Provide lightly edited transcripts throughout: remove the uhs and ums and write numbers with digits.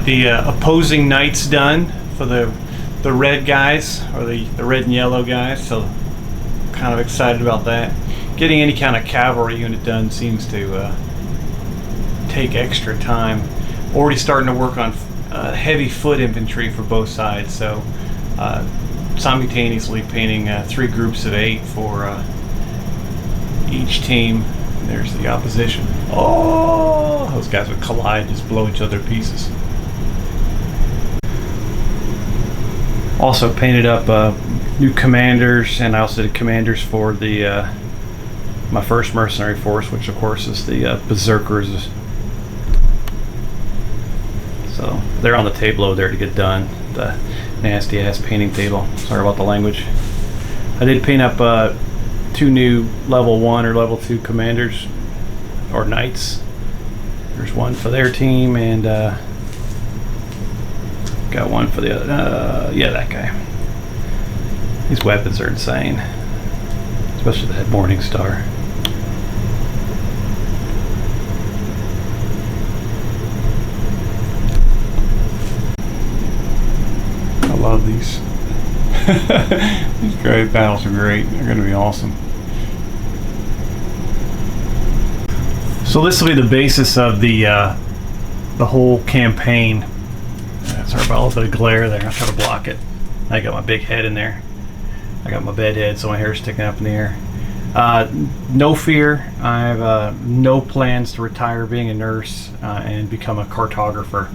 the opposing knights done for the red guys, or the red and yellow guys, so kind of excited about that. Getting any kind of cavalry unit done seems to take extra time. Already starting to work on heavy foot infantry for both sides, so simultaneously painting 3 groups of 8 for each team. There's the opposition. Oh, those guys would collide, just blow each other to pieces. Also painted up new commanders, and I also did commanders for the my first mercenary force, which of course is the berserkers. So they're on the table over there to get done. The nasty ass painting table. Sorry about the language. I did paint up 2 new level 1 or level 2 commanders, or knights. There's one for their team, and got one for the other. Yeah, that guy. These weapons are insane, especially that Morning Star. I love these. These great battles are great. They're going to be awesome. So this will be the basis of the whole campaign. Sorry about a little bit of glare there. I'll try to block it. I got my big head in there. I got my bed head, so my hair's sticking up in the air. No fear. I have no plans to retire being a nurse and become a cartographer.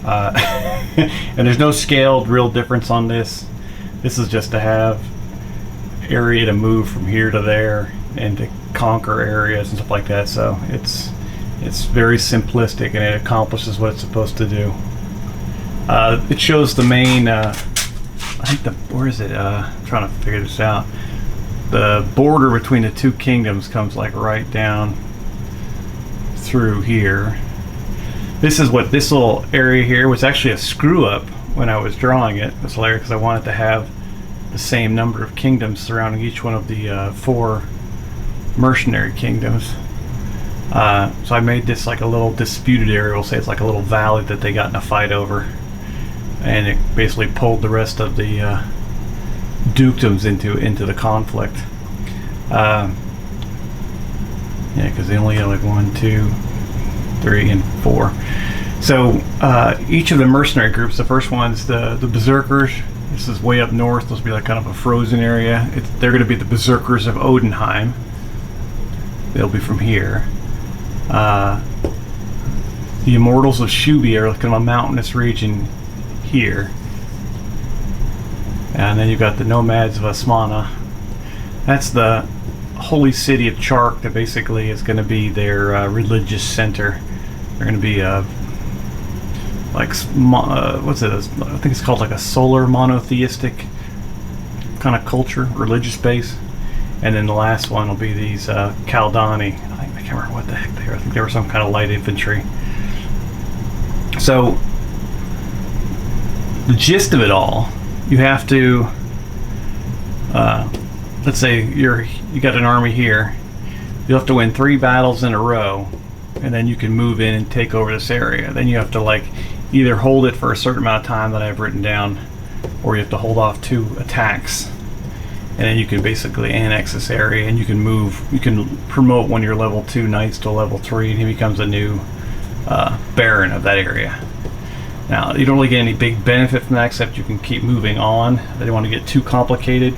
And there's no scaled real difference on this. This is just to have area to move from here to there and to conquer areas and stuff like that. So it's very simplistic, and it accomplishes what it's supposed to do. It shows the main. I think where is it? I'm trying to figure this out. The border between the 2 kingdoms comes like right down through here. This is what this little area here was actually a screw up when I was drawing it. It's hilarious because I wanted to have the same number of kingdoms surrounding each one of the 4 mercenary kingdoms. So I made this like a little disputed area. We'll say it's like a little valley that they got in a fight over, and it basically pulled the rest of the dukedoms into the conflict. Yeah, because they only had like 1, 2, 3, and 4. So each of the mercenary groups, the first one's the berserkers. This is way up north. This will be like kind of a frozen area. They're going to be the berserkers of Odenheim. They'll be from here. The immortals of Shubi are kind of a mountainous region here. And then you've got the nomads of Asmana. That's the holy city of Chark that basically is going to be their religious center. They're going to be like what's it? I think it's called like a solar monotheistic kind of culture, religious base. And then the last one will be these Kaldani. I can't remember what the heck they were. I think they were some kind of light infantry. So the gist of it all, you have to let's say you got an army here. You have to win 3 battles in a row, and then you can move in and take over this area. Then you have to like either hold it for a certain amount of time that I've written down, or you have to hold off 2 attacks, and then you can basically annex this area, and you can move. You can promote one of your level 2 knights to a level 3, and he becomes a new baron of that area. Now, you don't really get any big benefit from that, except you can keep moving on. I don't want to get too complicated.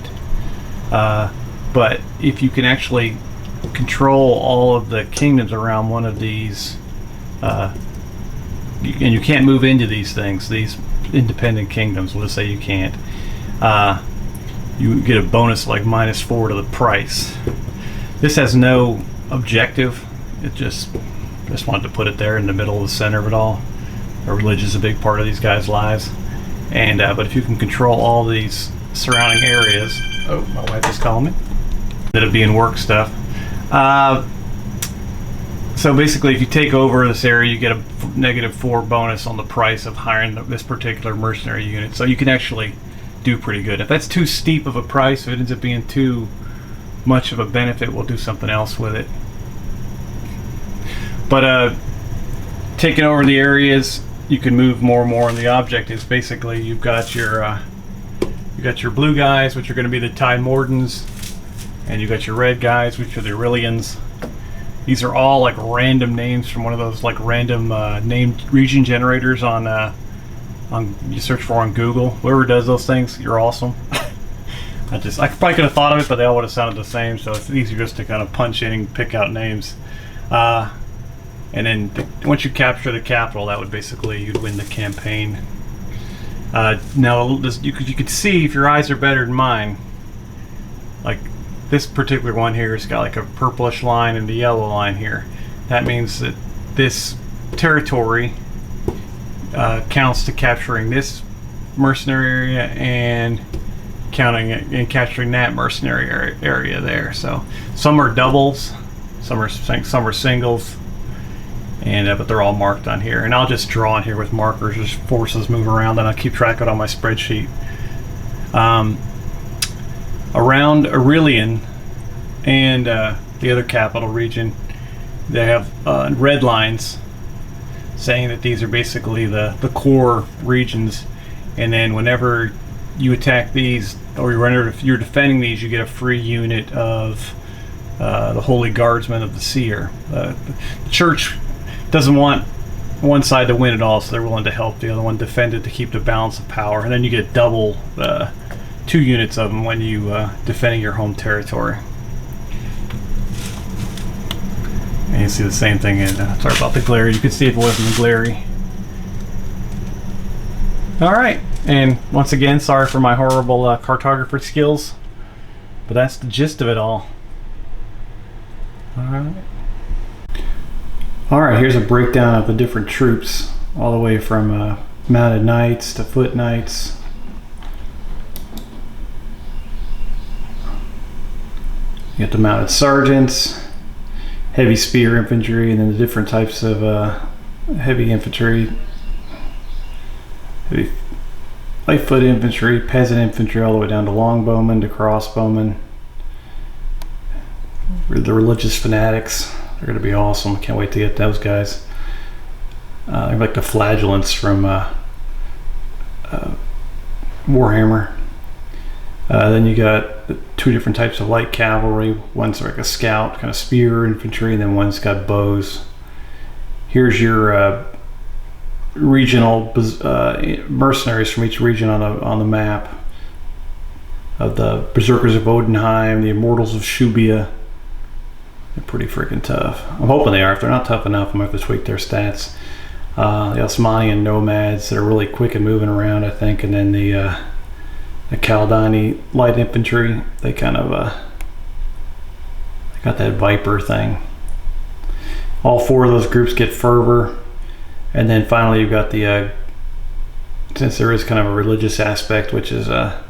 But if you can actually control all of the kingdoms around one of these, and you can't move into these things, these independent kingdoms, we'll just say you can't, you get a bonus like -4 to the price. This has no objective. It just wanted to put it there in the middle of the center of it all. Religion is a big part of these guys' lives, and but if you can control all these surrounding areas. Oh, my wife is calling me. Instead of being work stuff. So basically, if you take over this area, you get a -4 bonus on the price of hiring this particular mercenary unit. So you can actually do pretty good. If that's too steep of a price, if it ends up being too much of a benefit, we'll do something else with it. But taking over the areas, you can move more and more on the object is basically you've got your blue guys, which are going to be the Tide Mordens, and you've got your red guys, which are the Aurelians. These are all like random names from one of those like random named region generators on you search for on Google. Whoever does those things, you're awesome. I probably could have thought of it, but they all would have sounded the same, so it's easier just to kind of punch in and pick out names. And then once you capture the capital, that would basically, you'd win the campaign. Now, you could see, if your eyes are better than mine, like this particular one here has got like a purplish line and a yellow line here. That means that this territory counts to capturing this mercenary area and capturing that mercenary area there. So some are doubles, some are singles, and but they're all marked on here. And I'll just draw on here with markers as forces move around, and I'll keep track of it on my spreadsheet. Around Aurelian and the other capital region, they have red lines saying that these are basically the core regions, and then whenever you attack these, or you're defending these, you get a free unit of the Holy Guardsmen of the Seer. The church doesn't want one side to win at all, so they're willing to help the other one defend it to keep the balance of power, and then you get double 2 units of them when you defending your home territory. And you see the same thing in sorry about the glare. You could see if it wasn't glary. All right, and once again, sorry for my horrible cartographer skills, but that's the gist of it all. All right, here's a breakdown of the different troops, all the way from mounted knights to foot knights. You got the mounted sergeants, heavy spear infantry, and then the different types of heavy infantry, heavy light foot infantry, peasant infantry, all the way down to longbowmen to crossbowmen. The religious fanatics, they're going to be awesome. Can't wait to get those guys. They're like the flagellants from Warhammer. Then you got the 2 different types of light cavalry. One's like a scout, kind of spear infantry, and then one's got bows. Here's your regional mercenaries from each region on the map. Of the Berserkers of Odenheim, the Immortals of Shubia. They're pretty freaking tough. I'm hoping they are. If they're not tough enough, I'm going to have to tweak their stats. The Osmanian nomads that are really quick and moving around, I think, and then the Kaldani light infantry. They kind of got that Viper thing. All 4 of those groups get fervor, and then finally you've got the since there is kind of a religious aspect, which is I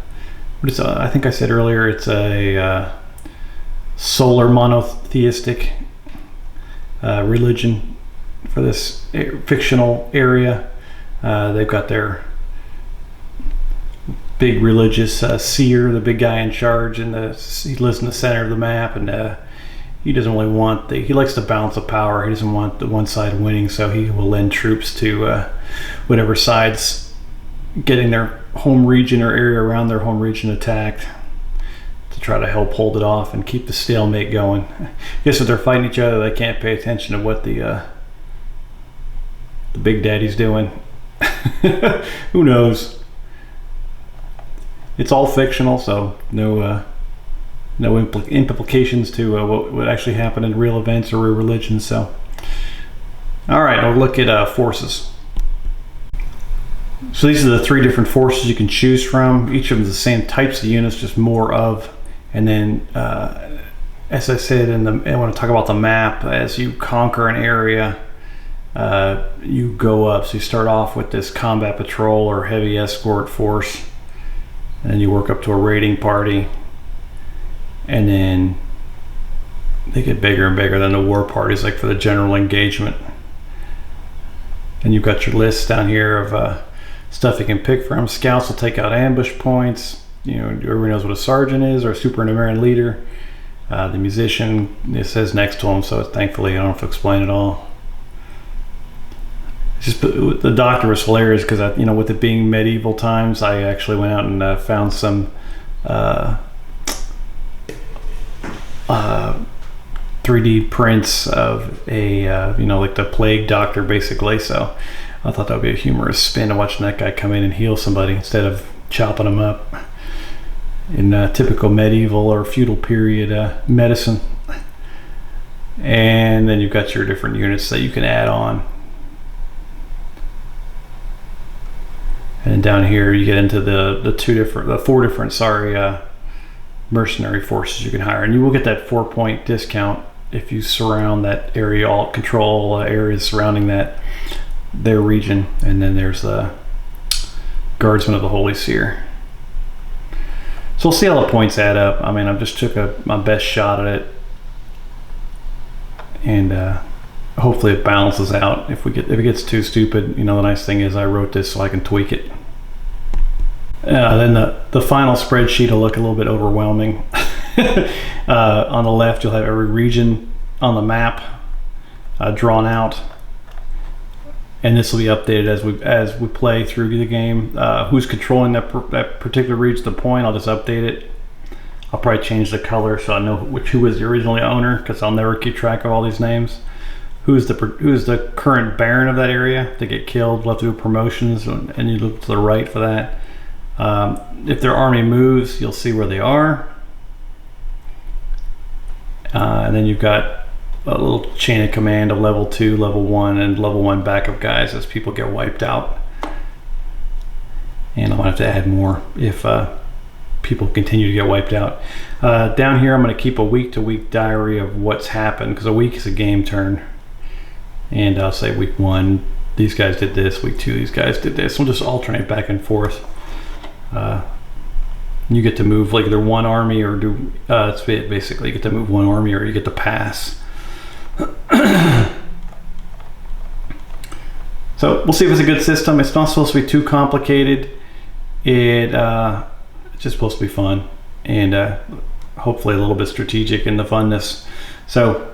think I said earlier, it's a solar monotheistic religion for this fictional area. They've got their big religious seer, the big guy in charge, and he lives in the center of the map, and he doesn't really want he likes the balance of power. He doesn't want the one side winning, so he will lend troops to whatever side's getting their home region or area around their home region attacked, to try to help hold it off and keep the stalemate going. I guess if they're fighting each other, they can't pay attention to what the big daddy's doing. Who knows? It's all fictional, so no implications to what would actually happen in real events or real religions. So, all right, I'll look at forces. So these are the 3 different forces you can choose from. Each of them is the same types of units, just more of. And then, as I said, I want to talk about the map. As you conquer an area, you go up. So you start off with this combat patrol or heavy escort force, and then you work up to a raiding party, and then they get bigger and bigger than the war parties, like for the general engagement. And you've got your list down here of stuff you can pick from. Scouts will take out ambush points. You know, everybody knows what a sergeant is, or a supernumerary leader. The musician, it says next to him, so thankfully I don't have to explain it all. Just the doctor was hilarious because with it being medieval times, I actually went out and found some 3D prints of a like the plague doctor basically. So I thought that would be a humorous spin to watching that guy come in and heal somebody instead of chopping them up in typical medieval or feudal period medicine. And then you've got your different units that you can add on. And down here you get into the four different mercenary forces you can hire, and you will get that 4-point discount if you surround that area, all control areas surrounding their region. And then there's the Guardsman of the Holy Seer. So we'll see how the points add up. I mean, I just took my best shot at it, and hopefully it balances out. If it gets too stupid, the nice thing is I wrote this so I can tweak it. Then the final spreadsheet will look a little bit overwhelming. On the left, you'll have every region on the map drawn out, and this will be updated as we play through the game. Who's controlling that particular region, the point, I'll just update it. I'll probably change the color so I know who was the original owner, because I'll never keep track of all these names. Who's the current baron of that area? If they get killed, we'll have to do promotions, and you look to the right for that. If their army moves, you'll see where they are. And then you've got a little chain of command of level 2, level 1, and level 1 backup guys as people get wiped out. And I'll have to add more if people continue to get wiped out. Down here, I'm going to keep a week-to-week diary of what's happened, because a week is a game turn. And I'll say week 1, these guys did this. Week 2, these guys did this. We'll just alternate back and forth. You get to move like either one army or do it's basically you get to move one army or you get to pass. So we'll see if it's a good system. It's not supposed to be too complicated. It's just supposed to be fun and hopefully a little bit strategic in the funness. So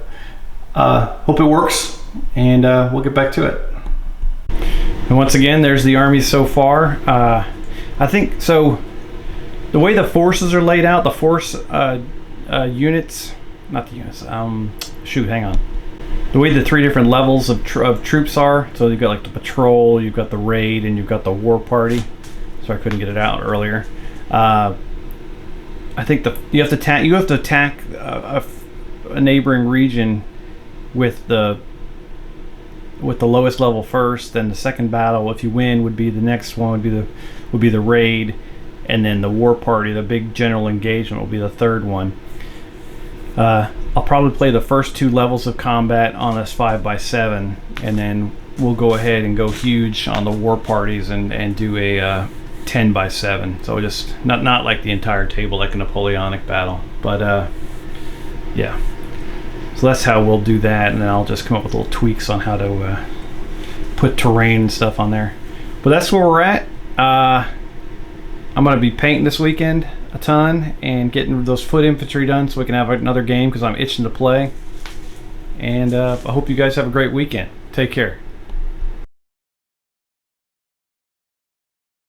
hope it works, and we'll get back to it. And once again, there's the armies so far. I think so. The way the forces are laid out, the force units, not the units. Hang on. The way the 3 different levels of troops are. So you've got like the patrol, you've got the raid, and you've got the war party. So I couldn't get it out earlier. I think you have to attack a neighboring region with the lowest level first. Then the second battle, if you win, would be the next one would be the raid, and then the war party, the big general engagement, will be the third one. I'll probably play the first 2 levels of combat on this 5x7, and then we'll go ahead and go huge on the war parties and do a 10x7. So just not like the entire table like a Napoleonic battle, but yeah. So that's how we'll do that, and then I'll just come up with little tweaks on how to put terrain and stuff on there. But that's where we're at. I'm going to be painting this weekend a ton and getting those foot infantry done so we can have another game, because I'm itching to play. And I hope you guys have a great weekend. Take care.